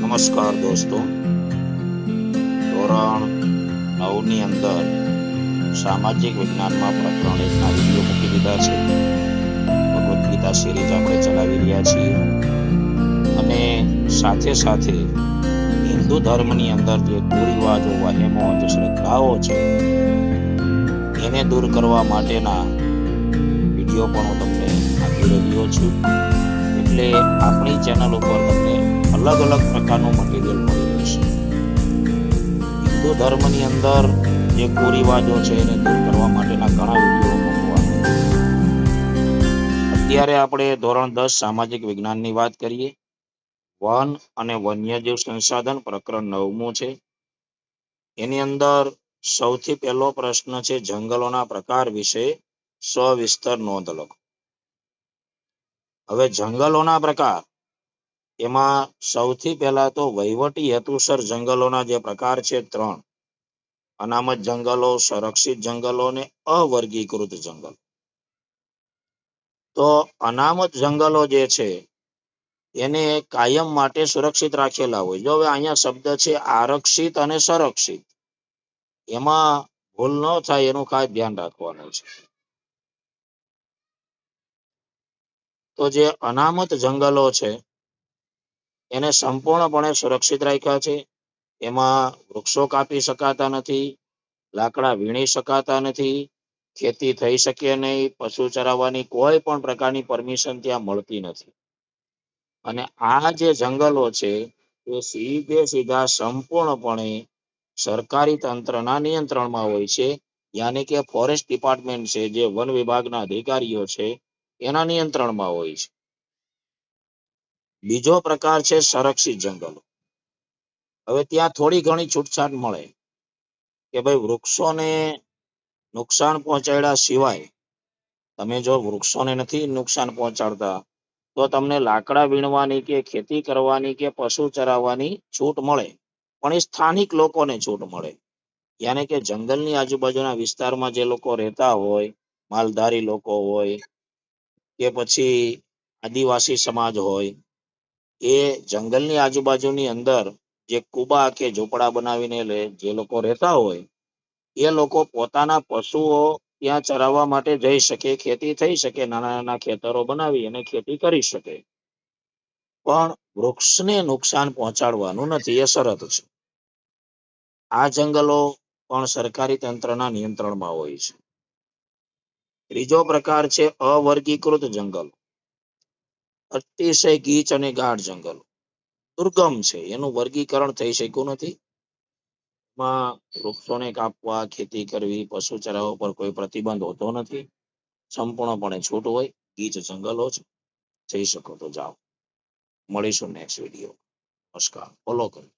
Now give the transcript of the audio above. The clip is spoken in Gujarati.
નમસ્કાર દોસ્તો, ધોરણ 9 ની અંદર સામાજિક વિજ્ઞાનમાં પ્રકરણ 1 ના વિડીયો મૂકી દીધા છે. ભગવદ્ ગીતા સિરીઝ આપણે ચલાવી રહ્યા છીએ અને સાથે સાથે હિન્દુ ધર્મની અંદર જે કુરિવાજો, વહેમો, જે શ્રદ્ધાઓ છે એને દૂર કરવા માટેના વિડીયો પણ હું તમને આપી રહ્યો છું. એટલે આપણી ચેનલ ઉપર તમને અલગ અલગ પ્રકારનું મટીરિયલ મળી રહેશે. હિન્દુ ધર્મની અંદર જે કુરિવાજો છે એને દૂર કરવા માટેના ઘણા વિડીયો મૂકવાના. અત્યારે આપણે ધોરણ 10 સામાજિક વિજ્ઞાનની વાત કરીએ. વન અને વન્યજીવ સંસાધન પ્રકરણ 9મું છે. એની અંદર સૌથી પહેલો પ્રશ્ન છે જંગલોના પ્રકાર વિશે સવિસ્તર નોંધ લખો. હવે જંગલોના પ્રકાર, એમાં સૌથી પહેલા તો વહીવટી હેતુસર જંગલોના જે પ્રકાર છે 3: અનામત જંગલો, સંરક્ષિત જંગલો અને અવર્ગીકૃત જંગલો. તો અનામત જંગલો જે છે એને કાયમ માટે સુરક્ષિત રાખેલા હોય. જો હવે અહીંયા શબ્દ છે આરક્ષિત અને સંરક્ષિત, એમાં ભૂલ ન થાય એનું ખાસ ધ્યાન રાખવાનું છે. તો જે અનામત જંગલો છે એને સંપૂર્ણપણે સુરક્ષિત રાખ્યા છે. એમાં વૃક્ષો કાપી શકાતા નથી, લાકડા વીણી શકાતા નથી, ખેતી થઈ શકે નહીં, પશુ ચરાવવાની કોઈ પણ પ્રકારની પરમિશન ત્યાં મળતી નથી. અને આ જે જંગલો છે એ સીધા સંપૂર્ણપણે સરકારી તંત્રના નિયંત્રણમાં હોય છે. યાની કે ફોરેસ્ટ ડિપાર્ટમેન્ટ છે, જે વન વિભાગના અધિકારીઓ છે એના નિયંત્રણમાં હોય છે. બીજો પ્રકાર છે સંરક્ષિત જંગલો. હવે ત્યાં થોડી ઘણી છૂટછાટ મળે કે ભાઈ વૃક્ષોને નુકસાન પહોંચાડ્યા સિવાય તમે જો વૃક્ષોને નથી નુકસાન પહોંચાડતા તો તમને લાકડા વીણવાની કે ખેતી કરવાની કે પશુ ચરાવવાની છૂટ મળે, પણ એ સ્થાનિક લોકોને છૂટ મળે. યાની કે જંગલની આજુબાજુના વિસ્તારમાં જે લોકો રહેતા હોય, માલધારી લોકો હોય કે પછી આદિવાસી સમાજ હોય, એ જંગલની આજુબાજુની અંદર જે કુબા કે ઝૂંપડા બનાવીને જે લોકો રહેતા હોય, એ લોકો પોતાના પશુઓ ત્યાં ચરાવવા માટે જઈ શકે, ખેતી થઈ શકે, નાના નાના ખેતરો બનાવી અને ખેતી કરી શકે. પણ વૃક્ષને નુકસાન પહોંચાડવાનું નથી, એ શરત છે. આ જંગલો પણ સરકારી તંત્રના નિયંત્રણમાં હોય છે. ત્રીજો પ્રકાર છે અવર્ગીકૃત જંગલો. અતિશય ગીચ અને ગાઢ જંગલો દુર્ગમ છે, એનું વર્ગીકરણ થઈ શક્યું નથી. એમાં વૃક્ષોને કાપવા, ખેતી કરવી, પશુ ચરાવવા પર કોઈ પ્રતિબંધ હોતો નથી, સંપૂર્ણપણે છૂટ હોય. ગીચ જંગલો છે. જઈ શકો તો જાઓ. મળીશું નેક્સ્ટ વિડીયો. નમસ્કાર. ફોલો કરો.